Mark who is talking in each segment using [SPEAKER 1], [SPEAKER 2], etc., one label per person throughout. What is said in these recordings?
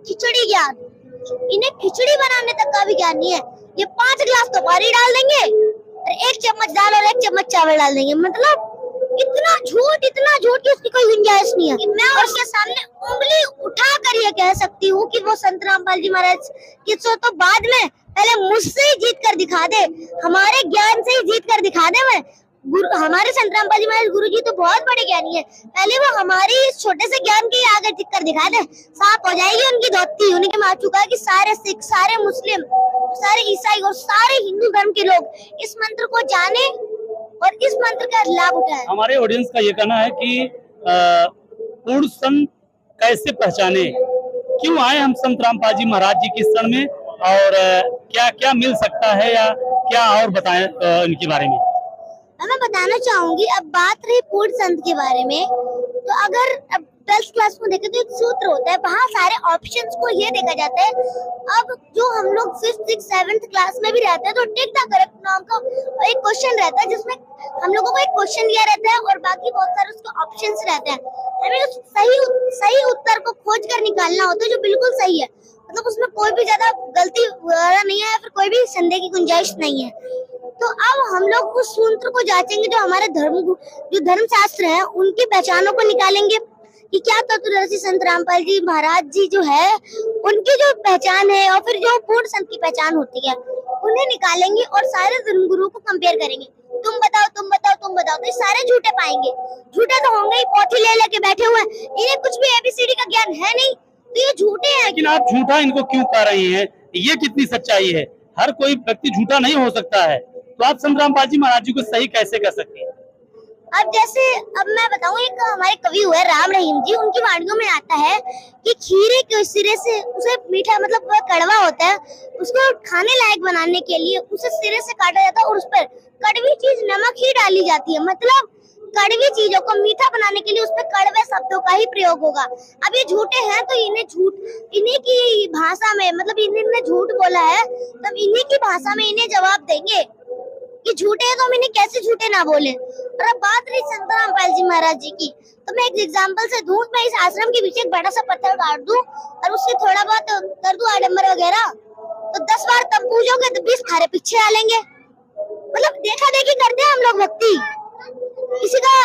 [SPEAKER 1] खिचड़ी ज्ञान। इन्हें खिचड़ी बनाने तक का भी ज्ञान नहीं है। ये 5 गिलास तो पानी डाल देंगे और 1 चम्मच दाल और 1 चम्मच चावल डाल देंगे। मतलब इतना झूठ कि उसकी कोई गुंजाइश नहीं है। मैं उसके सामने उंगली उठा कर ये कह सकती हूँ कि वो संत रामपाल जी महाराज की तो बाद में पहले मुझसे ही जीत कर दिखा दे, हमारे ज्ञान से ही जीत कर दिखा दे। मैं हमारे संत रामपाल जी महाराज गुरु जी तो बहुत बड़े ज्ञानी है, पहले वो हमारी इस छोटे से ज्ञान के आगे टिक कर दिखा दे, साफ हो जाएगी उनकी धोती। उन्हें मान चुका है कि सारे सिख, सारे मुस्लिम, सारे ईसाई और सारे हिंदू धर्म के लोग इस मंत्र को जाने और इस मंत्र का लाभ उठाए।
[SPEAKER 2] हमारे ऑडियंस का ये कहना है कि पूर्ण संत कैसे पहचाने, क्यों आए हम संत रामपाल जी महाराज जी की शरण में, और क्या क्या मिल सकता है या क्या और बताएं इनके बारे में।
[SPEAKER 1] मैं बताना चाहूंगी, अब बात रही पूर्ण संत के बारे में, तो अगर अब 12th क्लास में देखें तो एक सूत्र होता है, वहाँ सारे ऑप्शंस को ये देखा जाता है। अब जो हम लोग 5th, 6th, 7th क्लास में भी रहते हैं तो टिक द करेक्ट नाम का एक क्वेश्चन रहता है, जिसमें हम लोगों को एक क्वेश्चन दिया रहता है और बाकी बहुत सारे उसके ऑप्शंस रहते हैं। हमें उस सही उत्तर को खोज कर निकालना होता है जो बिल्कुल सही है, मतलब उसमें कोई भी ज्यादा गलती नहीं है या फिर कोई भी संदेह की गुंजाइश नहीं है। तो अब हम लोग उस सूत्र को जांचेंगे जो हमारे जो धर्म शास्त्र है उनकी पहचानों को निकालेंगे कि क्या तत्वदर्शी संत रामपाल जी महाराज जी जो है उनकी जो पहचान है और फिर जो पूर्ण संत की पहचान होती है उन्हें निकालेंगे और सारे धर्म गुरुओं को कंपेयर करेंगे। तुम बताओ, तुम बताओ, तुम बताओ, तो ये सारे झूठे पाएंगे। झूठे तो होंगे ही, पोथी ले लेके बैठे हुए, इन्हें कुछ भी एबीसीडी का ज्ञान है नहीं, तो ये झूठे हैं।
[SPEAKER 2] लेकिन आप झूठा इनको क्यों कह रही हैं, ये कितनी सच्चाई है? हर कोई व्यक्ति झूठा नहीं हो सकता है, तो आप संत रामपाल जी महाराज जी को सही कैसे कर सकती हैं?
[SPEAKER 1] अब जैसे अब मैं बताऊं, एक हमारे कवि हुए राम रहीम जी, उनकी वाणियों में आता है कि खीरे के सिरे से उसे मीठा, मतलब वह कड़वा होता है, उसको खाने लायक बनाने के लिए उसे सिरे से काटा जाता है और उस पर कड़वी चीज नमक ही डाली जाती है। मतलब कड़वी चीजों को मीठा बनाने के लिए उस पर कड़वे शब्दों का ही प्रयोग होगा। अब ये झूठे हैं तो इन्हीं की भाषा में, मतलब इन्होंने झूठ बोला है तब इन्हीं की भाषा में इन्हें जवाब देंगे कि झूठे हैं, तो हम इन्हें कैसे झूठे ना बोले। और अब बात रही संत रामपाल जी महाराज जी की, तो मैं एक एग्जांपल से दूं, मैं इस आश्रम के पीछे एक बड़ा सा पत्थर गाड़ दूं और उससे थोड़ा बहुत कर दूं आडंबर वगैरह, तो 10 बार तब पूजोगे तो 20 खारे पीछे आ लेंगे। मतलब देखा देखी करते हैं हम लोग भक्ति, किसी का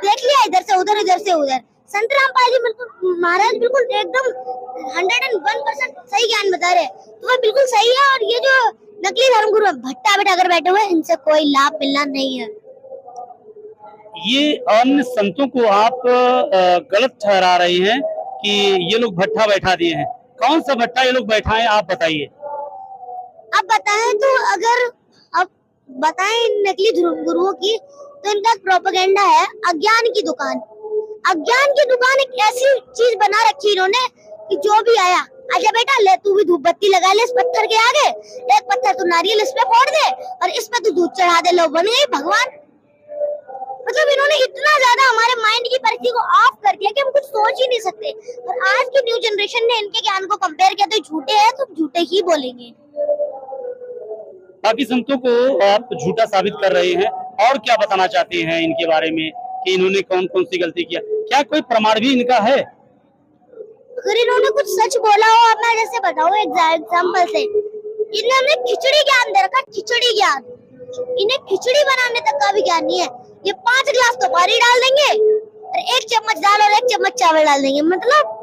[SPEAKER 1] देख लिया इधर से उधर, इधर से उधर। संत रामपाल जी बिल्कुल महाराज बिल्कुल एकदम 101% सही ज्ञान बता रहे, तो वह बिल्कुल सही है। और ये जो नकली धर्मगुरु भट्टा बैठा कर बैठे हुए, इनसे कोई लाभ मिलना नहीं है।
[SPEAKER 2] ये अन्य संतों को आप गलत ठहरा रही हैं कि ये लोग भट्टा बैठा दिए हैं। कौन सा भट्टा ये लोग बैठाएं, आप बताइए।
[SPEAKER 1] अब बताएं तो अगर अब बताएं नकली धर्मगुरुओं की, तो इनका प्रोपेगेंडा है अज्ञान की दुकान। अज्ञान की दुकान एक ऐसी चीज बना रखी इन्होंने कि जो भी आया, आजा बेटा ले तू भी धूप बत्ती लगा ले इस पत्थर के आगे, एक पत्थर तू नारियल इस पे फोड़ दे और इस पे तू दूध चढ़ा दे, लो बन गई भगवान। मतलब इन्होंने इतना ज्यादा हमारे माइंड की परिधि को ऑफ कर दिया कि हम कुछ सोच ही नहीं सकते। और आज की न्यू जनरेशन ने इनके ज्ञान को कंपेयर किया तो झूठे हैं तो झूठे ही बोलेंगे।
[SPEAKER 2] बाकी संतों को आप झूठा साबित कर रहे हैं, और क्या बताना चाहते हैं इनके बारे में कि इन्होंने कौन कौन सी गलती किया? क्या कोई प्रमाण भी इनका है?
[SPEAKER 1] अगर इन्होंने कुछ सच बोला हो, अब मैं जैसे बताऊं एग्जाम्पल से, इन्होंने खिचड़ी ज्ञान दे रखा, खिचड़ी ज्ञान। इन्हें खिचड़ी बनाने तक का भी ज्ञान नहीं है। ये 5 गिलास तो पानी डाल देंगे और 1 चम्मच दाल और 1 चम्मच चावल डाल देंगे। मतलब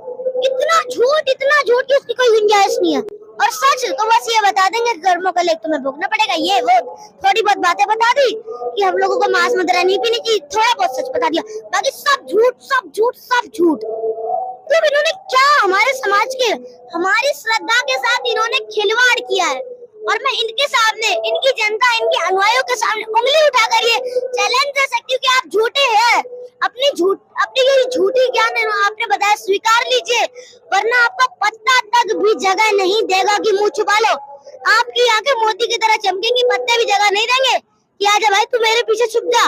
[SPEAKER 1] इतना झूठ कि उसकी कोई गुंजाइश नहीं है। और सच तो बस ये बता देंगे कर्मों का लेख तुम्हें भोगना पड़ेगा, ये वो थोड़ी बहुत बातें बता दी कि हम लोगों को मांस मदिरा नहीं पीनी चाहिए, थोड़ा बहुत सच बता दिया, बाकी सब झूठ, सब झूठ, सब झूठ। तो इन्होंने क्या हमारे समाज के, हमारी श्रद्धा के साथ इन्होंने खिलवाड़ किया है। और मैं इनके सामने, इनकी जनता, इनके अनुयायियों के सामने उंगली उठाकर ये चैलेंज दे सकती हूँ कि आप झूठे हैं। अपनी ये झूठी ज्ञान आपने बताया स्वीकार लीजिए, वरना आपका पत्ता तक भी जगह नहीं देगा कि मुंह छुपा लो। आपकी आंखें मोती की तरह चमकेंगी, पत्ते भी जगह नहीं देंगे कि आजा भाई तू मेरे पीछे छुप जा।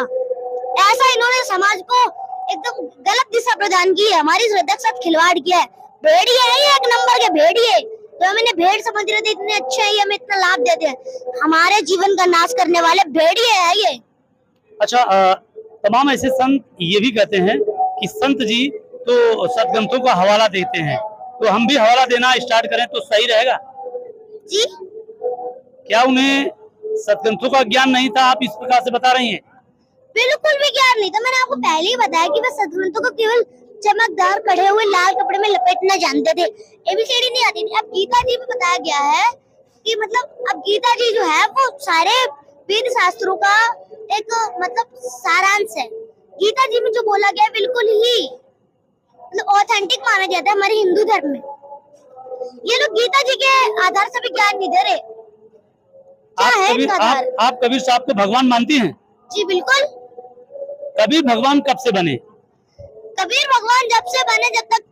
[SPEAKER 1] ऐसा इन्होंने समाज को एकदम गलत दिशा प्रदान की है, हमारी श्रद्धा के साथ खिलवाड़ किया है। भेड़िए है ये, 1 नंबर के भेड़िए, तो हम इन्हें भेड़ समझ रहे थे, इतने अच्छे हैं, हमें इतना लाभ देते हैं, हमारे जीवन का नाश करने वाले भेड़िए है ये।
[SPEAKER 2] अच्छा, तमाम ऐसे संत ये भी कहते हैं कि संत जी तो सदग्रंथों का हवाला देते हैं, तो हम भी हवाला देना स्टार्ट करें तो सही रहेगा?
[SPEAKER 1] जी
[SPEAKER 2] क्या उन्हें सदग्रंथों का ज्ञान नहीं था, आप इस प्रकार से बता रही हैं?
[SPEAKER 1] बिल्कुल भी ज्ञान नहीं था। मैंने आपको पहले ही बताया कि वे सदग्रंथों को केवल चमकदार कढ़े हुए लाल कपड़े में लपेटना जानते थे, एबीसीडी नहीं आती थी। अब गीता जी में बताया गया है कि मतलब अब गीता जी जो है वो सारे वेद शास्त्रों का एक मतलब सारांश है। गीता जी में जो बोला गया है बिल्कुल ही मतलब ऑथेंटिक माना जाता है हमारे हिंदू धर्म में। ये लोग गीता जी के आधार से भी ज्ञान नहीं दे रहे। क्या है इनका आधार?
[SPEAKER 2] आप कबीर साहब को भगवान मानती हैं?
[SPEAKER 1] जी बिल्कुल।
[SPEAKER 2] कबीर भगवान कब से बने?
[SPEAKER 1] कबीर भगवान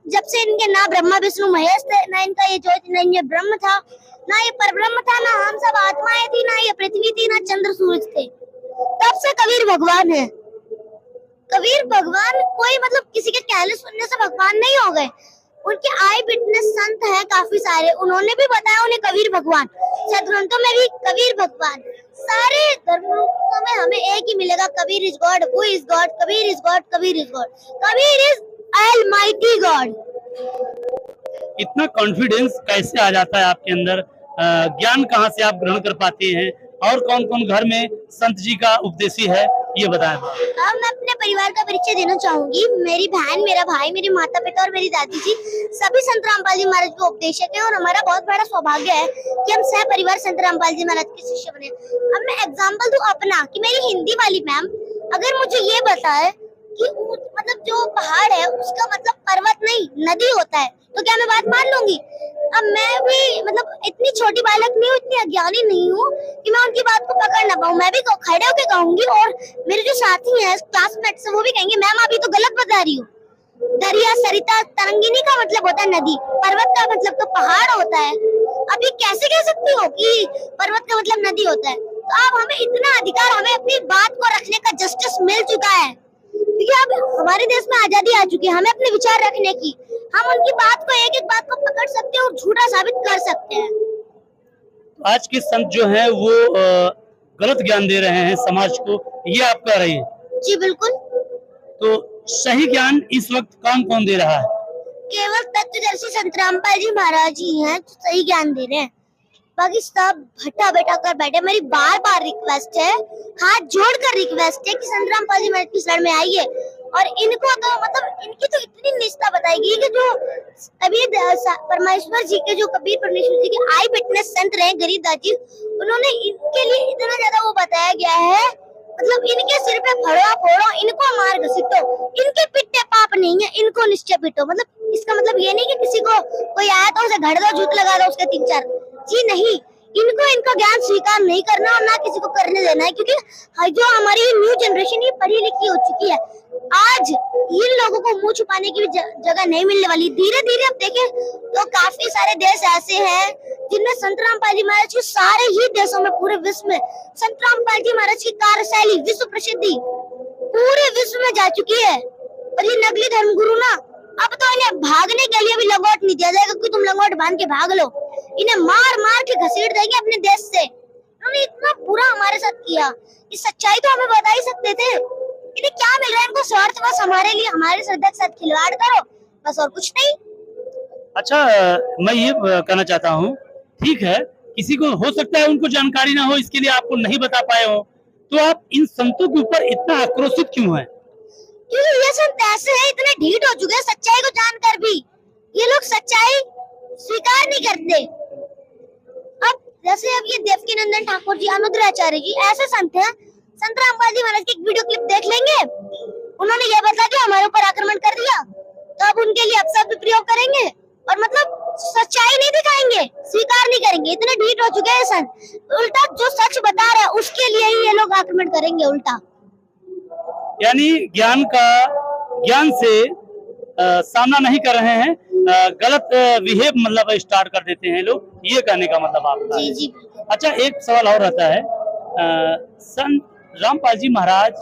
[SPEAKER 1] जब से इनके ना ब्रह्मा विष्णु महेश थे, ना इनका ये ज्योति, ना ये ब्रह्म था, ना ये परब्रह्म था, ना हम सब आत्माएं थी, ना ये पृथ्वी थी, ना चंद्र सूरज थे, तब से कबीर भगवान है। कबीर भगवान कोई मतलब किसी के कहने सुनने से भगवान नहीं हो गए। उनके आई विटनेस संत हैं काफी सारे, उन्होंने भी बताया उन्हें कबीर भगवान। सदग्रंथों में भी कबीर भगवान। सारे धर्मों में हमें एक ही मिलेगा, Kabir is God, who is God, Kabir is God, Kabir is God, Kabir is almighty God.
[SPEAKER 2] इतना कॉन्फिडेंस कैसे आ जाता है आपके अंदर? ज्ञान कहाँ से आप ग्रहण कर पाते हैं? और कौन कौन घर में संत जी का उपदेशी है, ये बताएं।
[SPEAKER 1] अब मैं अपने परिवार का परिचय देना चाहूंगी। मेरी बहन, मेरा भाई, मेरे माता पिता और मेरी दादी जी सभी संत रामपाल जी महाराज के उपदेशक हैं और हमारा बहुत बड़ा सौभाग्य है कि हम सह परिवार संत रामपाल जी महाराज के शिष्य बने। अब मैं एग्जाम्पल दूं अपना कि मेरी हिंदी वाली मैम अगर मुझे ये बताए कि मतलब जो पहाड़ है उसका मतलब पर्वत नहीं नदी होता है, तो क्या मैं बात मान लूंगी? अब मैं भी मतलब इतनी छोटी बालक नहीं हूँ, इतनी अज्ञानी नहीं हूँ कि मैं उनकी बात को पकड़ ना पाऊँ। मैं भी खड़े होकर कहूंगी और मेरे जो साथी हैं क्लासमेट से वो भी कहेंगे मैम आप ये तो गलत बता रही हो। दरिया सरिता तरंगिनी का मतलब होता है नदी, पर्वत का मतलब तो पहाड़ होता है। अब ये कैसे कह सकती हो कि पर्वत का मतलब नदी होता है? तो अब हमें इतना अधिकार, हमें अपनी बात को रखने का जस्टिस मिल चुका है क्योंकि अब हमारे देश में आजादी आ चुकी है, हमें अपने विचार रखने की। हम उनकी बात को एक एक बात को पकड़ सकते हैं और झूठा साबित कर सकते हैं।
[SPEAKER 2] आज के संत जो है वो गलत ज्ञान दे रहे हैं समाज को, ये आप कह रही हैं?
[SPEAKER 1] जी बिल्कुल।
[SPEAKER 2] तो सही ज्ञान इस वक्त कौन कौन दे रहा है?
[SPEAKER 1] केवल तत्वदर्शी संत रामपाल जी महाराज ही हैं जो सही ज्ञान दे रहे हैं, बाकी सब भट्टा बैठा कर बैठे। मेरी बार बार रिक्वेस्ट है, हाथ जोड़कर रिक्वेस्ट है कि संत रामपाल जी महाराज की शरण में आइए और इनको तो मतलब इनकी तो इतनी निष्ठा बताएगी कि जो कबीर परमेश्वर जी के, जो कबीर परमेश्वर जी के आई विटनेस संत रहे गरीबदास जी, उन्होंने इनके लिए इतना ज्यादा वो बताया गया है मतलब इनके सिर पे फड़ो फोड़ो, इनको मार घसीटो, इनके पिट्टे पाप नहीं है, इनको निश्चय पिटो। मतलब इसका मतलब ये नहीं कि किसी को कोई आया तो उसे घड़ दो, जूत लगा दो उसके 3-4, जी नहीं। इनको इनका ज्ञान स्वीकार नहीं करना और ना किसी को करने देना है क्योंकि जो हमारी न्यू जनरेशन ये पढ़ी लिखी हो चुकी है, आज इन लोगों को मुंह छुपाने की भी जगह नहीं मिलने वाली। धीरे धीरे अब देखें तो काफी सारे देश ऐसे हैं जिनमें संत रामपाल जी महाराज की, सारे ही देशों में पूरे विश्व में संत रामपाल जी महाराज की कार्यशैली विश्व प्रसिद्धि पूरे विश्व में जा चुकी है। और ये नकली धर्म गुरु ना, अब तो इन्हें भागने के लिए भी लंगोट नहीं दिया जाएगा कि तुम लंगोट बांध के भाग लो, इन्हें मार मार के घसीट देंगे अपने देश से। उन्होंने इतना बुरा हमारे साथ किया, इस सच्चाई तो हमें बता ही सकते थे। इन्हें क्या मिल रहा है? इनको स्वार्थ बस हमारे लिए, हमारे श्रद्धा के साथ खिलवाड़ करो बस, और कुछ नहीं।
[SPEAKER 2] अच्छा, मैं ये कहना चाहता हूँ, ठीक है किसी को हो सकता है उनको जानकारी ना हो, इसके लिए आपको नहीं बता पाए हो, तो आप इन संतों के ऊपर इतना आक्रोशित क्यों है?
[SPEAKER 1] क्योंकि ये संत ऐसे हैं, इतने ढीठ हो चुके हैं सच्चाई को जानकर भी, ये लोग सच्चाई स्वीकार नहीं करते। अब जैसे अब ये देवकीनंदन ठाकुर जी, अनुद्राचार्य जी ऐसे संत हैं, संत रामपाल जी महाराज की एक वीडियो क्लिप देख लेंगे, उन्होंने ये बता दिया हमारे ऊपर आक्रमण कर दिया, तो अब उनके लिए अपशब्द प्रयोग करेंगे और मतलब सच्चाई नहीं दिखाएंगे, स्वीकार नहीं करेंगे। इतने ढीठ हो चुके हैं संत, उल्टा जो सच बता रहे हैं उसके लिए ही ये लोग आक्रमण करेंगे उल्टा।
[SPEAKER 2] यानी ज्ञान से सामना नहीं कर रहे हैं, गलत बिहेव मतलब स्टार्ट कर देते हैं लोग, ये कहने का मतलब आपका?
[SPEAKER 1] जी जी।
[SPEAKER 2] अच्छा, एक सवाल और रहता है, संत रामपाल जी महाराज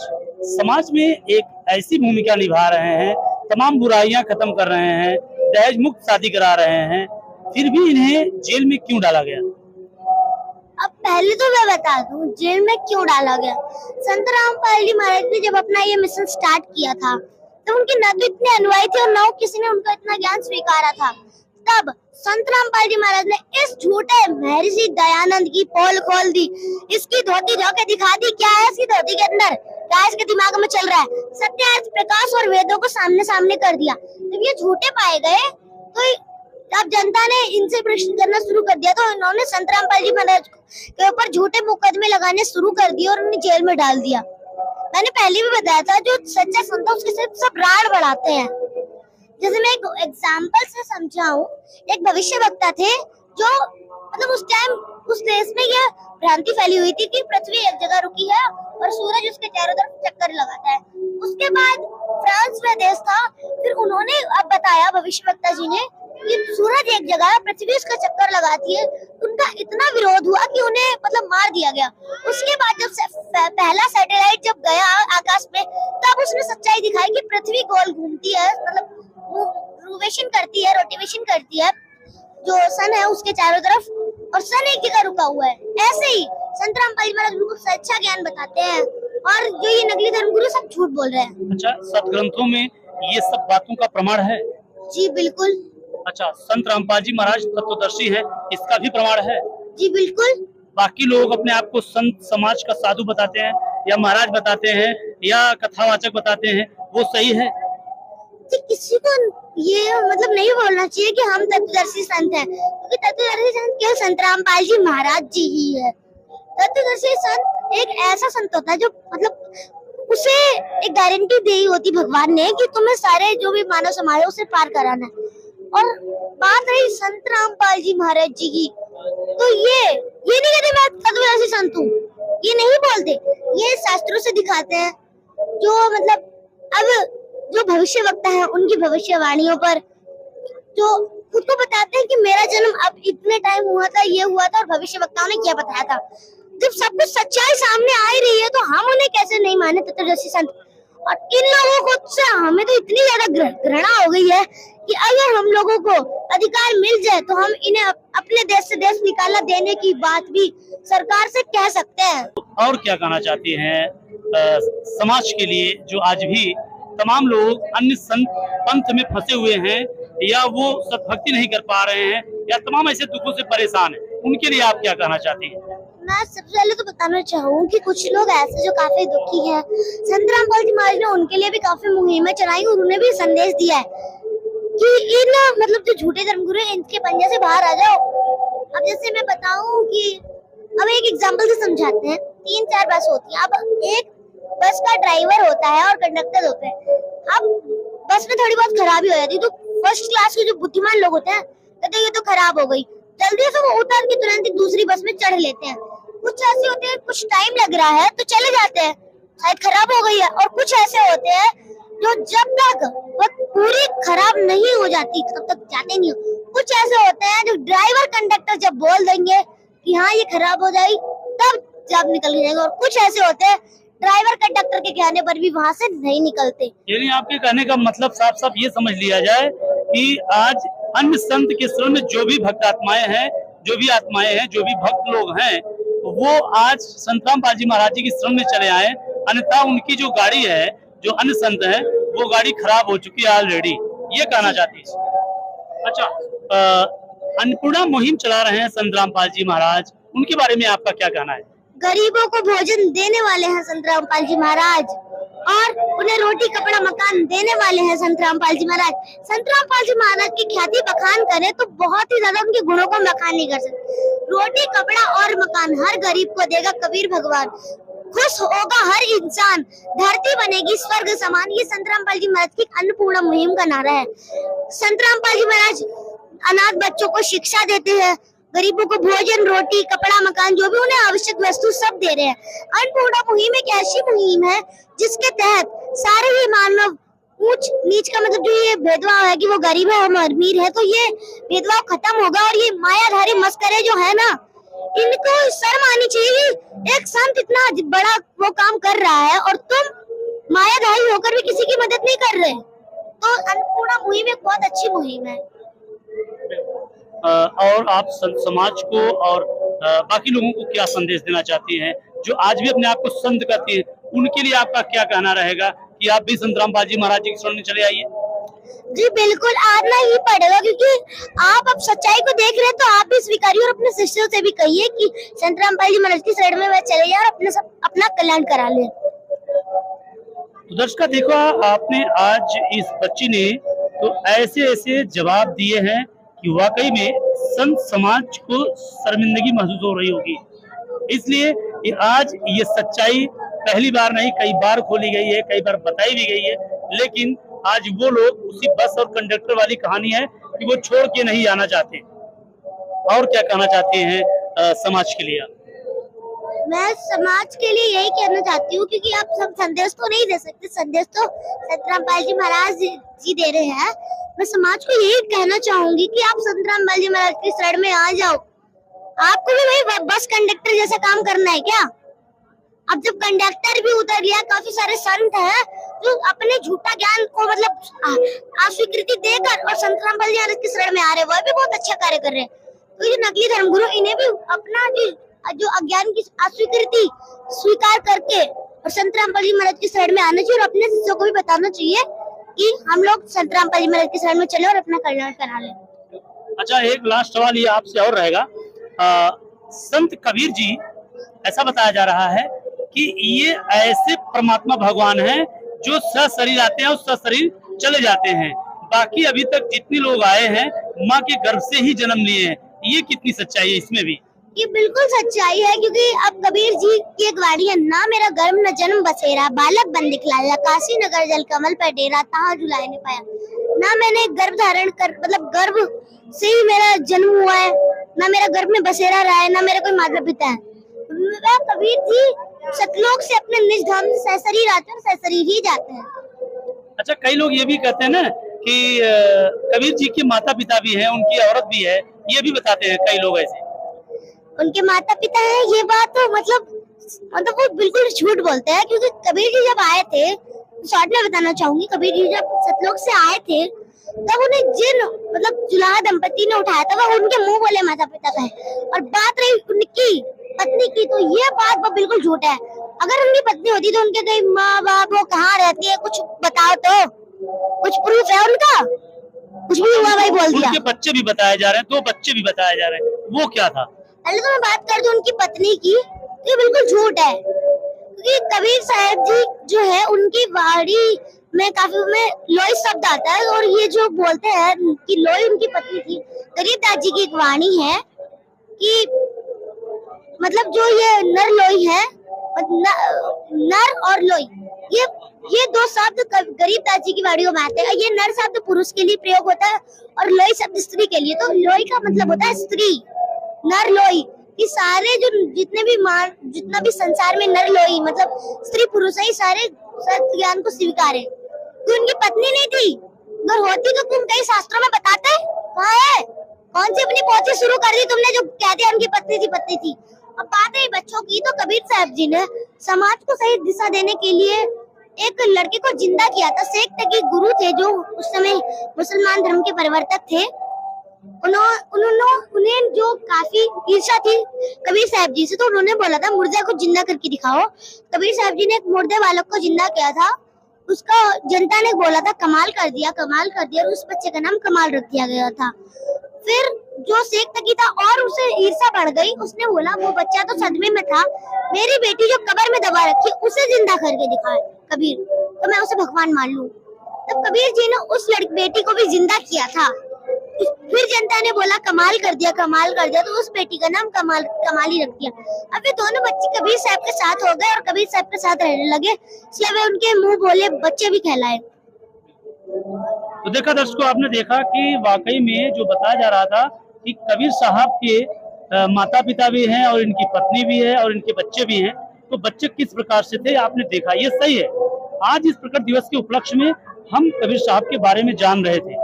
[SPEAKER 2] समाज में एक ऐसी भूमिका निभा रहे हैं, तमाम बुराइयां खत्म कर रहे हैं, दहेज मुक्त शादी करा रहे हैं, फिर भी इन्हें जेल में क्यों डाला गया?
[SPEAKER 1] अब पहले तो मैं बता दूं जेल में क्यों डाला गया। संत रामपाल जी महाराज ने जब अपना ये मिशन स्टार्ट किया था तो उनके न तो इतने अनुयायी थे और न किसी ने उनका इतना ज्ञान स्वीकारा था। तब संत रामपाल जी महाराज ने इस झूठे महर्षि दयानंद की पोल खोल दी, इसकी धोती धोके दिखा दी क्या है इसकी धोती के अंदर, क्या इसके दिमाग में चल रहा है। सत्य अर्थ प्रकाश और वेदों को सामने सामने कर दिया। जब ये झूठे पाए गए तो अब जनता ने इनसे प्रश्न करना शुरू कर दिया, तो इन्होंने संत रामपाल जी महाराज के ऊपर झूठे मुकदमे लगाने शुरू कर दिए और उन्हें जेल में डाल दिया। मैंने पहले भी बताया था, जो सच्चा संत है उसके सिर्फ सब राड़ बढ़ाते हैं। जैसे मैं एक एग्जाम्पल से समझाऊं, एक भविष्यवक्ता थे जो मतलब उस टाइम उस देश में यह भ्रांति फैली हुई थी कि पृथ्वी एक जगह रुकी है और सूरज उसके चारों तरफ चक्कर लगाता है। उसके बाद फ्रांस में देश था, फिर उन्होंने अब बताया भविष्यवक्ता जी ने कि सूरज एक जगह है, पृथ्वी उसका चक्कर लगाती है। उनका इतना विरोध हुआ कि उन्हें मतलब मार दिया गया। उसके बाद जब पहला सैटेलाइट जब गया आकाश में, तब उसने सच्चाई दिखाई कि पृथ्वी गोल घूमती है, मतलब रोटेशन करती है, जो सन है उसके चारों तरफ, और सन एक जगह रुका हुआ है। ऐसे ही संत रामपाल जी महाराज बिल्कुल सच्चा ज्ञान बताते हैं, और जो ये नकली धर्मगुरु सब झूठ बोल रहे हैं।
[SPEAKER 2] अच्छा, सतग्रंथों में ये सब बातों का प्रमाण है?
[SPEAKER 1] जी बिल्कुल।
[SPEAKER 2] अच्छा, संत रामपाल जी महाराज तत्वदर्शी है, इसका भी प्रमाण है?
[SPEAKER 1] जी बिल्कुल।
[SPEAKER 2] बाकी लोग अपने आप को संत समाज का साधु बताते हैं या महाराज बताते हैं या कथावाचक बताते हैं, वो सही है?
[SPEAKER 1] किसी को ये मतलब नहीं बोलना चाहिए कि हम तत्वदर्शी संत हैं, क्योंकि तत्वदर्शी संत केवल संत रामपाल जी महाराज जी ही है। तत्वदर्शी संत एक ऐसा संत होता है जो मतलब उसे एक गारंटी दी होती भगवान ने कि तुम्हें सारे जो भी मानव समाज है उसे पार कराना है। और बात रही संत रामपाल जी महाराज जी की, तो ये नहीं कहते मैं तत्वदर्शी संत हूँ, ये नहीं बोलते, ये शास्त्रों से दिखाते हैं। जो मतलब अब जो भविष्यवक्ता है उनकी भविष्यवाणियों पर जो खुद को बताते हैं कि मेरा जन्म अब इतने टाइम हुआ था, ये हुआ था, और भविष्यवक्ताओं ने क्या बताया था। जब सब कुछ सच्चाई सामने आ ही रही है तो हम उन्हें कैसे नहीं माने तत्वदर्शी संत। और इन लोगों को से हमें तो इतनी ज्यादा घृणा हो गई है कि अगर हम लोगों को अधिकार मिल जाए तो हम इन्हें अपने देश से देश निकाला देने की बात भी सरकार से कह सकते हैं।
[SPEAKER 2] और क्या कहना चाहती हैं समाज के लिए जो आज भी तमाम लोग अन्य संत पंथ में फंसे हुए हैं या वो सतभक्ति नहीं कर पा रहे हैं या तमाम ऐसे दुखों से परेशान हैं, उनके लिए आप क्या कहना चाहती हैं?
[SPEAKER 1] मैं सबसे पहले तो बताना चाहूँ कि कुछ लोग ऐसे जो काफी दुखी हैं, संत रामपाल जी महाराज ने उनके लिए भी काफी मुहिमें चलाई, उन्होंने भी संदेश दिया है कि इन मतलब जो झूठे धर्मगुरु हैं इनके पंजे से बाहर आ जाओ। अब जैसे मैं बताऊं कि अब एक एग्जांपल से समझाते हैं। 3-4 बस होती है, अब एक बस का ड्राइवर होता है और कंडक्टर होते हैं। अब बस में थोड़ी बहुत खराबी हो जाती है तो फर्स्ट क्लास के जो बुद्धिमान लोग होते हैं कहते ये तो खराब हो गई, जल्दी से वो उतर के तुरंत ही दूसरी बस में चढ़ लेते हैं। कुछ ऐसे होते हैं कुछ टाइम लग रहा है तो चले जाते हैं, शायद खराब हो गई है, और कुछ ऐसे होते हैं जो जब तक वो पूरी खराब नहीं हो जाती तब तक जाते नहीं हो। कुछ ऐसे होते हैं जो ड्राइवर कंडक्टर जब बोल देंगे कि हाँ ये खराब हो जाएगी तब जब निकल जाएंगे, और कुछ ऐसे होते हैं ड्राइवर कंडक्टर के कहने पर भी वहाँ से नहीं निकलते।
[SPEAKER 2] यानी आपके कहने का मतलब साफ साफ ये समझ लिया जाए कि आज अन्य संत के शरण में जो भी भक्त आत्माएं हैं, जो भी आत्माएं हैं, जो भी भक्त लोग हैं, वो आज संत रामपाल जी महाराज जी की शरण में चले आए, अन्यथा उनकी जो गाड़ी है, जो अन्य संत है, वो गाड़ी खराब हो चुकी है ऑलरेडी, ये कहना चाहती है। अच्छा, अन्नपूर्णा मुहिम चला रहे हैं संत रामपाल जी महाराज, उनके बारे में आपका क्या कहना है?
[SPEAKER 1] गरीबों को भोजन देने वाले हैं संत रामपाल जी महाराज, और उन्हें रोटी कपड़ा मकान देने वाले हैं संत रामपाल जी महाराज। संत रामपाल जी महाराज की ख्याति बखान करें तो बहुत ही ज्यादा उनके गुणों को बखान नहीं कर सकते। रोटी कपड़ा और मकान हर गरीब को देगा कबीर भगवान, खुश होगा हर इंसान, धरती बनेगी स्वर्ग समान। ये संत रामपाल जी महाराज की अन्नपूर्णा मुहिम का नारा है। संत रामपाल जी महाराज अनाथ बच्चों को शिक्षा देते हैं, गरीबों को भोजन रोटी कपड़ा मकान जो भी उन्हें आवश्यक वस्तु सब दे रहे हैं। अन्नपूर्णा मुहिम एक ऐसी मुहिम है जिसके तहत सारे ही मानव ऊंच नीच का मतलब जो ये भेदभाव है कि वो गरीब है हम अमीर है, तो ये भेदभाव खत्म होगा। और ये मायाधारी मस्करे जो है ना, इनको शर्म आनी चाहिए। एक संत इतना बड़ा वो काम कर रहा है और तुम मायाधारी होकर भी किसी की मदद नहीं कर रहे, तो अन्नपूर्णा मुहिम एक बहुत अच्छी मुहिम है।
[SPEAKER 2] और आप संत समाज को और बाकी लोगों को क्या संदेश देना चाहती हैं जो आज भी अपने आप को संत कहती हैं, उनके लिए आपका क्या कहना रहेगा कि आप भी संत रामपाल जी महाराज जी की शरण में चले आइए?
[SPEAKER 1] जी बिल्कुल आना ही पड़ेगा, क्योंकि आप अब सच्चाई को देख रहे हैं तो आप भी स्वीकारिए और अपने शिष्यों से भी कहिए कि संत रामपाल जी महाराज की शरण में वह चले जाए और अपना कल्याण करा ले।
[SPEAKER 2] तो दर्शकों देखो, आपने आज इस बच्ची ने तो ऐसे ऐसे जवाब दिए हैं कि वाकई में संत समाज को शर्मिंदगी महसूस हो रही होगी। इसलिए कि आज ये सच्चाई पहली बार नहीं, कई बार खोली गई है, कई बार बताई भी गई है, लेकिन आज वो लोग उसी बस और कंडक्टर वाली कहानी है कि वो छोड़ के नहीं आना चाहते। और क्या कहना चाहते हैं समाज के लिए आप?
[SPEAKER 1] मैं समाज के लिए यही कहना चाहती हूँ, क्योंकि आप सब संदेश तो नहीं दे सकते, संदेश तो संत रामपाल जी महाराज जी दे रहे हैं। मैं समाज को यही कहना चाहूंगी कि आप संत रामपाल जी महाराज की शरण में आ जाओ। आपको भी वही बस कंडक्टर जैसा काम करना है क्या? अब जब कंडक्टर भी उतर गया, काफी सारे संत हैं जो अपने झूठा ज्ञान को मतलब अस्वीकृति देकर और संत रामपाल जी महाराज की शरण में आ रहे, वह भी बहुत अच्छा कार्य कर रहे हैं। तो ये नकली धर्मगुरु, इन्हें भी अपना जो अज्ञान की अस्वीकृति स्वीकार करके और संत रामपाल जी महाराज की शरण में आना चाहिए और अपने शिष्यों को भी बताना चाहिए कि हम लोग संत रामपाल जी महाराज की शरण में चले और अपना कल्याण करा लें।
[SPEAKER 2] अच्छा, एक लास्ट सवाल ये आपसे और रहेगा। संत कबीर जी, ऐसा बताया जा रहा है कि ये ऐसे परमात्मा भगवान हैं जो सशरीर आते हैं और सशरीर चले जाते हैं। बाकी अभी तक जितने लोग आए हैं माँ के गर्भ से ही जन्म लिए हैं। ये कितनी सच्चाई है इसमें भी?
[SPEAKER 1] ये बिल्कुल सच्चाई है, क्योंकि अब कबीर जी की एक वाणी है, ना मेरा गर्भ न जन्म बसेरा, बालक बन दिखलाया, काशी नगर जल कमल पर डेरा, तहाँ झुलाए ने पाया। ना मैंने गर्भ धारण कर मतलब गर्भ से ही मेरा जन्म हुआ है, ना मेरा गर्भ में बसेरा रहा है, ना मेरा कोई माता पिता है। कबीर जी सतलोक से अपने निज धाम से सशरीर आते हैं और सशरीर ही जाते हैं।
[SPEAKER 2] अच्छा, कई लोग ये भी कहते हैं ना कि कबीर जी के माता पिता भी हैं, उनकी औरत भी है, ये भी बताते हैं कई लोग ऐसे।
[SPEAKER 1] उनके माता पिता हैं, ये बात तो मतलब वो बिल्कुल झूठ बोलते हैं, क्योंकि कबीर जी जब आए थे, शॉर्ट में बताना चाहूंगी, कबीर जी जब सतलोक से आए थे तब उन्हें जिन मतलब जुलाहा दंपति ने उठाया था वह उनके मुंह बोले माता पिता का है। और बात रही उनकी पत्नी की, तो ये बात वो बिल्कुल झूठ है। अगर उनकी पत्नी होती तो उनके कई माँ बाप वो कहाँ रहती है, कुछ बताओ तो, कुछ प्रूफ है उनका? कुछ भी हुआ भाई बोल दिया।
[SPEAKER 2] उनके बच्चे भी बताए जा रहे हैं, 2 बच्चे भी बताए जा रहे हैं, वो क्या था?
[SPEAKER 1] पहले तो मैं बात कर दूं उनकी पत्नी की, तो ये बिल्कुल झूठ है, क्योंकि कबीर साहब जी जो है उनकी वाणी में काफी में लोई शब्द आता है, और ये जो बोलते हैं कि लोई उनकी पत्नी थी। गरीबदास जी की एक वाणी है कि मतलब जो ये नर लोई है, नर और लोई, ये 2 शब्द गरीबदास जी की वाणी में आते हैं। ये नर शब्द पुरुष के लिए प्रयोग होता है और लोई शब्द स्त्री के लिए। तो लोई का मतलब होता है स्त्री, नर लोई। ये सारे जो जितना भी संसार में नर लोई मतलब स्त्री पुरुष है, सारे सत्य ज्ञान को स्वीकार है। तो उनकी पत्नी नहीं थी, अगर होती तो तुम कई शास्त्रों में बताते। कहाँ है? कौन सी अपनी पोथी शुरू कर दी तुमने जो कहते हैं उनकी पत्नी थी। अब बात है बच्चों की, तो कबीर साहब जी ने समाज को सही दिशा देने के लिए एक लड़के को जिंदा किया था। शेख तकी गुरु थे जो उस समय मुसलमान धर्म के परिवर्तक थे। उन्हें जो काफी ईर्ष्या थी कबीर साहब जी से, तो उन्होंने बोला था मुर्दे को जिंदा करके दिखाओ। कबीर साहब जी ने एक मुर्दे बालक को जिंदा किया था। उसका जनता ने बोला था कमाल कर दिया, और उस बच्चे का नाम कमाल रख दिया गया था। फिर जो शेख तकी था और उसे ईर्ष्या बढ़ गई, उसने बोला वो बच्चा तो सदमे में था, मेरी बेटी जो कब्र में दबा रखी उसे जिंदा करके दिखाए कबीर, तो मैं उसे भगवान मान लूं। तब कबीर जी ने उस बेटी को भी जिंदा किया था। फिर जनता ने बोला कमाल कर दिया, तो उस बेटी का नाम कमाली रख दिया। अब ये दोनों बच्चे कबीर साहब के साथ हो गए और कबीर साहब के साथ रहने लगे, इसलिए वे उनके मुंह बोले बच्चे भी कहलाए।
[SPEAKER 2] तो देखा दर्शकों, आपने देखा कि वाकई में जो बताया जा रहा था कि कबीर साहब के माता पिता भी हैं और इनकी पत्नी भी है और इनके बच्चे भी हैं। तो बच्चे किस प्रकार से थे आपने देखा, ये सही है। आज इस प्रकट दिवस के उपलक्ष्य में हम कबीर साहब के बारे में जान रहे थे।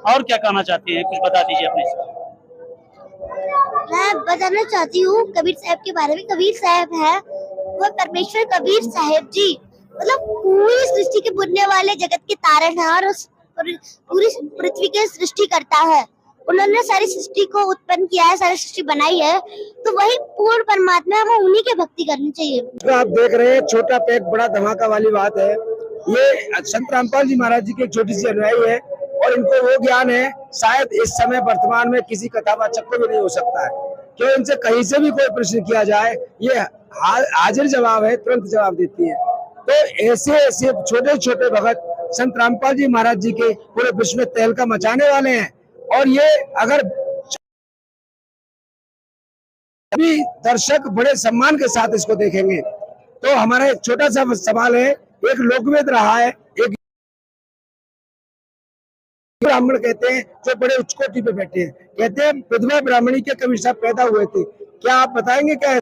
[SPEAKER 2] और क्या कहना चाहते हैं, कुछ बता दीजिए अपने से।
[SPEAKER 1] मैं बताना चाहती हूँ कबीर साहब के बारे में। कबीर साहब है वो परमेश्वर कबीर साहब जी, मतलब पूरी सृष्टि के बुनने वाले, जगत के तारनहार और पूरी पृथ्वी के सृष्टि करता है। उन्होंने सारी सृष्टि को उत्पन्न किया है, सारी सृष्टि बनाई है, तो वही पूर्ण परमात्मा है, वो उन्हीं की भक्ति करनी चाहिए।
[SPEAKER 3] तो आप देख रहे हैं छोटा पैक बड़ा धमाका वाली बात है। ये संत रामपाल जी महाराज जी की एक छोटी सी अनुयायी है। और इनको वो ज्ञान है शायद इस समय वर्तमान में किसी कथावाचक को भी नहीं हो सकता है, क्यों इनसे कहीं से भी कोई प्रश्न किया जाए ये हाजिर जवाब है, तुरंत जवाब देती है। तो ऐसे ऐसे छोटे छोटे भगत संत रामपाल जी महाराज जी के पूरे विश्व में तहलका मचाने वाले हैं। और ये अगर सभी दर्शक बड़े सम्मान के साथ इसको देखेंगे तो हमारा एक छोटा सा सवाल है, एक लोकवेद रहा है, एक ब्राह्मण कहते हैं जो बड़े उच्च कोटि पे बैठे हैं, कहते हैं विधवा ब्राह्मणी के कबीर साहब पैदा हुए थे। क्या आप बताएंगे क्या?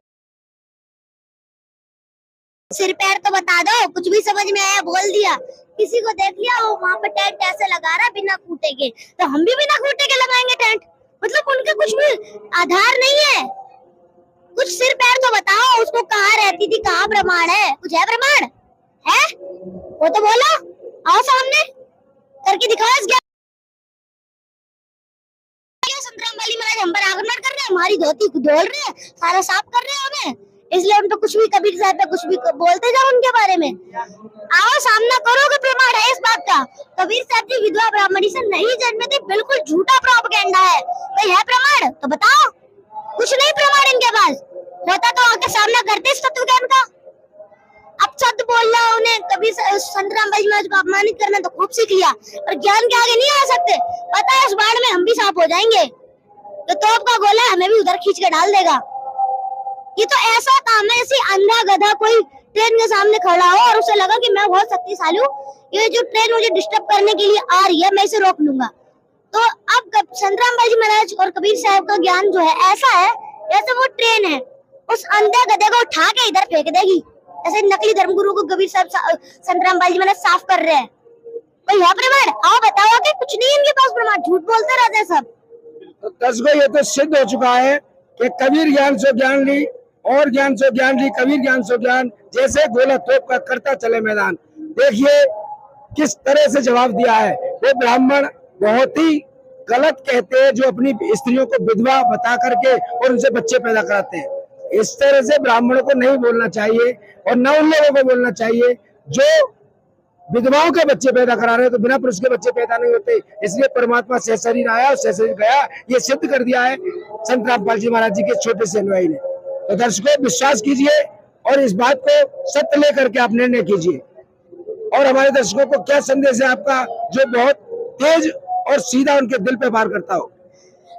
[SPEAKER 1] सिर पैर तो बता दो, कुछ भी समझ में आया बोल दिया। किसी को देख लिया वो वहाँ पे टेंट ऐसे लगा रहा बिना खूटे के, तो हम भी बिना खूटे के लगाएंगे टेंट। मतलब उनके कुछ भी आधार नहीं है। कुछ सिर पैर तो बताओ, उसको कहाँ रहती थी, कहाँ प्रमाण है? कुछ है प्रमाण? है वो तो बोलो, आओ सामने करके दिखाओ। संत रामपाल महाराज हम पर आक्रमण कर रहे हैं, हमारी धोती धोल रहे हैं, सारा साफ कर रहे हैं हमें, इसलिए उन पे कुछ भी कबीर साहब पे कुछ भी बोलते जाओ उनके बारे में। आओ सामना करो कि प्रमाण है इस बात का। कबीर साहब जी विधवा ब्राह्मणी से नहीं जन्मे थे, बिल्कुल झूठा प्रोपेगेंडा है। कोई है प्रमाण तो बताओ। कुछ नहीं प्रमाण इनके पास, होता तो आके सामना करते इस तत्व ज्ञान का। अब शब्द बोल रहा उन्हें कबीर संत रामपाल महाराज को अपमानित करना तो खूब सीख लिया, पर ज्ञान के आगे नहीं आ सकते। पता है इस बाढ़ में हम भी सांप हो जाएंगे, तो तोप का गोला हमें भी उधर खींच के डाल देगा। ये तो ऐसा काम है जैसे अंधा गधा कोई ट्रेन के सामने खड़ा हो और उसे लगा कि मैं बहुत शक्तिशाली हूँ, ये जो ट्रेन मुझे डिस्टर्ब करने के लिए आ रही है मैं इसे रोक लूंगा। तो अब संत रामपाल जी महाराज और कबीर साहब का ज्ञान जो है ऐसा है जैसे वो ट्रेन है, उस अंधे गधे को उठा के इधर फेंक देगी। ऐसे नकली धर्मगुरु को कबीर साहब संत रामपाल जी महाराज साफ कर रहे हैं। कोई है प्रमाण? आओ बताओ कि कुछ नहीं इनके पास प्रमाण, झूठ बोलते रहते हैं सब।
[SPEAKER 3] तो दर्शकों ये तो सिद्ध हो चुका है कि कबीर ज्ञान सो ज्ञान ली, और ज्ञान सो ज्ञान ली, कबीर ज्ञान सो ज्ञान, जैसे गोला तोप का करता चले मैदान। देखिए किस तरह से जवाब दिया है। वो ब्राह्मण बहुत ही गलत कहते हैं जो अपनी स्त्रियों को विधवा बता करके और उनसे बच्चे पैदा कराते हैं। इस तरह से ब्राह्मणों को नहीं बोलना चाहिए और न उन लोगों को बोलना चाहिए जो विधवाओं के बच्चे पैदा करा रहे हैं, तो बिना पुरुष के बच्चे पैदा नहीं होते। इसलिए परमात्मा से शरीर आया और से शरीर गया, ये सिद्ध कर दिया है संत रामपाल जी महाराज जी के छोटे से अनुयायी ने। तो दर्शकों विश्वास कीजिए और इस बात को सत्य लेकर के आप निर्णय कीजिए। और हमारे दर्शकों को क्या संदेश है आपका जो बहुत तेज और सीधा उनके दिल पे वार करता हो?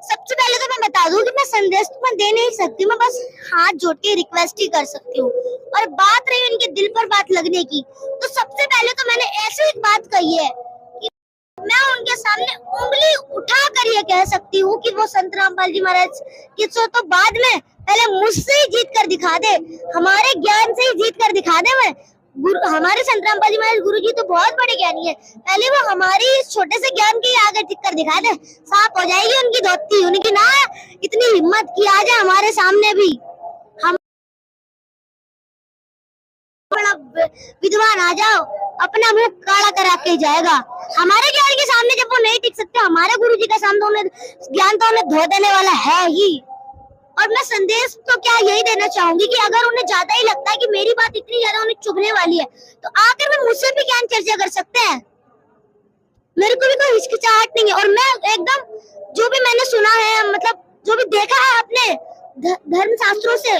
[SPEAKER 1] सबसे पहले तो मैं बता दूं कि मैं संदेश तो मैं दे नहीं सकती, मैं बस हाथ जोड़ के रिक्वेस्ट ही कर सकती हूँ। और बात रही उनके दिल पर बात लगने की, तो सबसे पहले तो मैंने ऐसी एक बात कही है कि मैं उनके सामने उंगली उठा कर ये कह सकती हूँ कि वो संत रामपाल जी महाराज की तो बाद में पहले मुझसे ही जीत कर दिखा दे, हमारे ज्ञान से ही जीत कर दिखा दे। मैं हमारे संत रामपाल जी महाराज गुरु जी तो बहुत बड़े ज्ञानी है, पहले वो हमारी छोटे से ज्ञान की आगे टिक कर दिखा दे, साफ हो जाएगी उनकी धोती। उनकी ना इतनी हिम्मत की आ जाए हमारे सामने भी, हम विद्वान आ जाओ अपना मुंह काला करा के जाएगा। हमारे ज्ञान के सामने जब वो नहीं टिक सकते, हमारे गुरु जी के सामने ज्ञान तो उन्हें धो देने वाला है ही। और मैं संदेश तो क्या यही देना चाहूंगी कि अगर उन्हें ज्यादा ही लगता है कि मेरी बात इतनी ज्यादा उन्हें चुभने वाली है, तो आकर वो मुझसे भी ज्ञान चर्चा कर सकते हैं। मेरे को भी कोई हिचकिचाहट नहीं है। और मैं एकदम जो भी मैंने सुना है, मतलब जो भी देखा है अपने धर्म शास्त्रों से,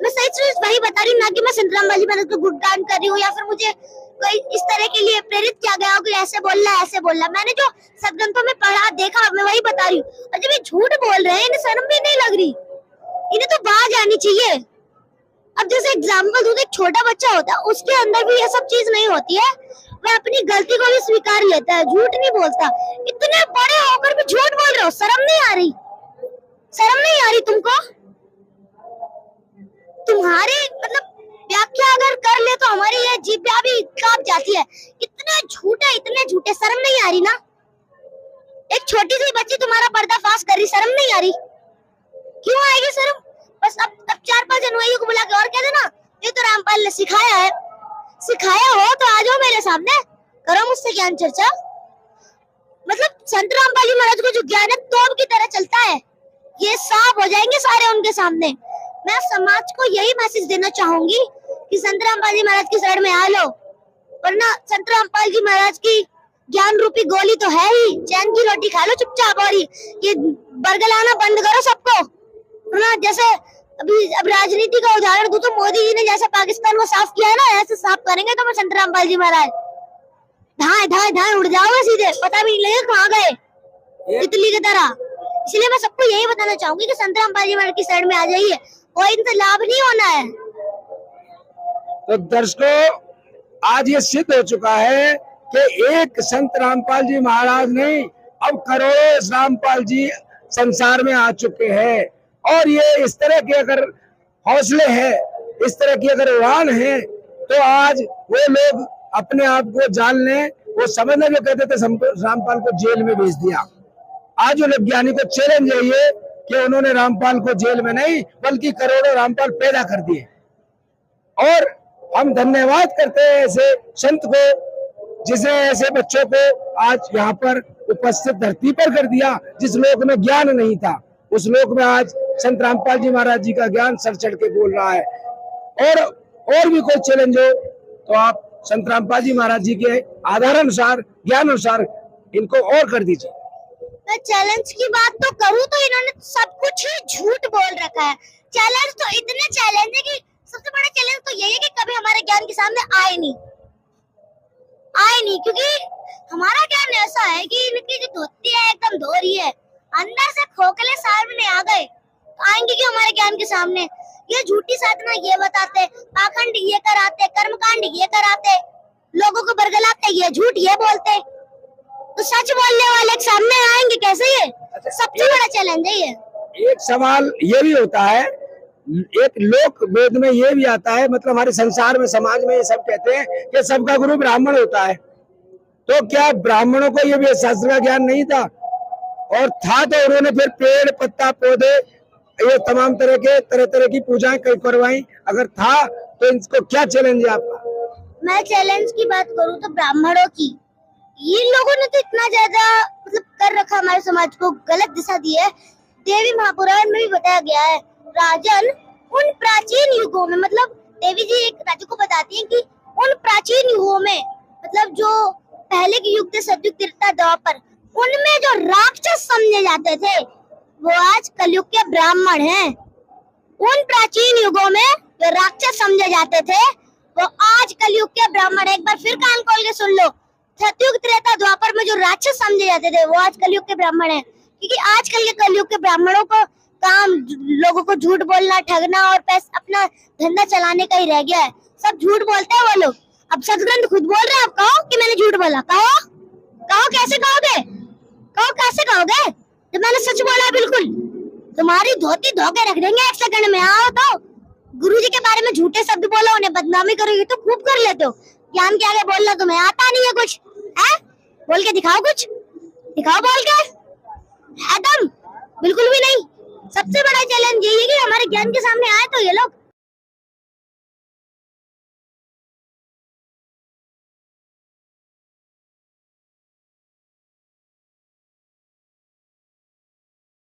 [SPEAKER 1] मैं सही चीज वही बता रही हूँ, ना कि मैं संत रामपाल जी महाराज को गुणगान कर रही हूँ या फिर मुझे कोई इस तरह के लिए प्रेरित किया गया हो कि ऐसे बोलना ऐसे बोलना। मैंने जो सदग्रंथों में पढ़ा देखा मैं वही बता रही हूँ। और जब ये झूठ बोल रहे हैं इन्हें शर्म भी नहीं लग रही, इन्हें तो बाज आनी चाहिए। अब जैसे एग्जाम्पल दूं, एक छोटा बच्चा होता है उसके अंदर भी ये सब चीज नहीं होती है, वह अपनी गलती को भी स्वीकार लेता है, झूठ नहीं बोलता। इतने बड़े होकर भी झूठ बोल रहे हो, शर्म नहीं आ रही? शर्म नहीं आ रही तुमको? तुम्हारी मतलब व्याख्या अगर कर ले तो हमारी ये जीभ भी कांप जाती है। इतने झूठे, शर्म नहीं आ रही ना? एक छोटी सी बच्ची तुम्हारा पर्दाफाश कर रही, शर्म नहीं आ रही? क्यों आएगी शर्म? बस अब 4-5 अनुयायियों को बुला के और कह देना ये तो रामपाल ने सिखाया है। सिखाया हो तो आ जाओ मेरे सामने, करो मुझसे ज्ञान चर्चा। मतलब संत रामपाल जी महाराज को जो ज्ञान है तोप की तरह चलता है, ये साफ हो जाएंगे सारे उनके सामने। मैं समाज को यही मैसेज देना चाहूंगी कि संत रामपाल जी महाराज की शरण में आ लो, वरना संत रामपाल जी महाराज की ज्ञान रूपी गोली तो है ही, चैन की रोटी खा लो चुपचाप, और ये बरगलाना बंद करो सबको ना। जैसे अभी अब राजनीति का उदाहरण दूं तो मोदी जी ने जैसे पाकिस्तान को साफ किया है ना, ऐसे साफ करेंगे तो मैं संत रामपाल जी महाराज धाए धाए धाए उड़ जाओगे सीधे, पता भी नहीं लगेगा कहाँ गए, तितली की तरह। इसलिए मैं सबको यही बताना चाहूंगी कि संत रामपाल जी महाराज की साइड में आ जाइए, कोई इनसे लाभ नहीं होना है।
[SPEAKER 3] तो दर्शकों, आज ये सिद्ध हो चुका है कि एक संत रामपाल जी महाराज नहीं, अब करोड़ों रामपाल जी संसार में आ चुके हैं। और ये इस तरह के अगर हौसले हैं, इस तरह की अगर उड़ान है, तो आज वो लोग अपने आप को जान लें। वो समझने जो कहते थे रामपाल को जेल में भेज दिया, आज उन ज्ञानी को चैलेंज है ये कि उन्होंने रामपाल को जेल में नहीं बल्कि करोड़ों रामपाल पैदा कर दिए। और हम धन्यवाद करते हैं ऐसे संत को जिसने ऐसे बच्चों को आज यहाँ पर उपस्थित धरती पर कर दिया। जिस लोक में ज्ञान नहीं था, उस लोक में आज संत रामपाल जी महाराज जी का ज्ञान सर चढ़ के बोल रहा है। और भी कोई चैलेंज हो तो आप संत रामपाल जी महाराज जी के आधार अनुसार, ज्ञान अनुसार इनको और कर दीजिए।
[SPEAKER 1] मैं चैलेंज की बात तो करूँ तो इन्होंने सब कुछ ही झूठ बोल रखा है। चैलेंज तो इतने चैलेंज है कि सबसे बड़ा चैलेंज तो यही है कि कभी हमारे ज्ञान के सामने आए नहीं, क्योंकि हमारा ज्ञान ऐसा है कि इनकी जो धोती है एकदम धो रही है, अंदर से खोखले सामने आ गए, आएंगे क्यों हमारे ज्ञान के सामने। ये झूठी साधना ये बताते, पाखंड ये कराते, कर्मकांड ये कराते, लोगों को बरगलाते, ये झूठ ये बोलते, तो सच बोलने वाले सामने आएंगे कैसे? ये सबसे बड़ा चैलेंज है। ये
[SPEAKER 3] एक सवाल ये भी होता है, एक लोक वेद में ये भी आता है, मतलब हमारे संसार में, समाज में ये सब कहते हैं कि सबका गुरु ब्राह्मण होता है। तो क्या ब्राह्मणों को ये भी शास्त्र का ज्ञान नहीं था? और था तो उन्होंने फिर पेड़ पत्ता पौधे ये तमाम तरह की पूजाएं करवाई। अगर था तो इनको क्या चैलेंज है आपका?
[SPEAKER 1] मैं चैलेंज की बात करूँ तो ब्राह्मणों की, इन लोगों ने तो इतना ज्यादा मतलब कर रखा, हमारे समाज को गलत दिशा दी है। देवी महापुराण में भी बताया गया है, राजन उन प्राचीन युगों में, मतलब देवी जी एक राजा को बताती हैं कि उन प्राचीन युगों में, मतलब जो पहले के युग थे, सतयुग, त्रेता, द्वापर, उनमें जो राक्षस समझे जाते थे वो आज कलयुग के ब्राह्मण हैं। उन प्राचीन युगों में जो राक्षस समझे जाते थे वो आज कलयुग के ब्राह्मण। एक बार फिर कान खोल के सुन लो, सतयुग, त्रेता, द्वापर में जो राक्षस समझे जाते थे वो आज कलयुग के ब्राह्मण हैं। क्योंकि आजकल के कलयुग के ब्राह्मणों को काम लोगों को झूठ बोलना, ठगना और पैसा अपना धंधा चलाने का ही रह गया है। सब झूठ बोलते हैं वो लोग। अब सदग्रंथ खुद बोल रहे हैं, आप कहो कि मैंने झूठ बोला, कहो कैसे कहोगे? तो मैंने सच बोला है बिल्कुल। तुम्हारी धोती धोके रख देंगे एक सेकंड में। आओ तो गुरुजी के बारे में झूठे शब्द बोलो, उन्हें बदनामी करोगे तो खूब कर लेते हो। ज्ञान के आगे बोलना तुम्हें आता नहीं है कुछ है? बोल के दिखाओ, कुछ दिखाओ बोल के। एकदम बिल्कुल भी नहीं। सबसे बड़ा चैलेंज यही है कि हमारे ज्ञान के सामने आए तो ये लोग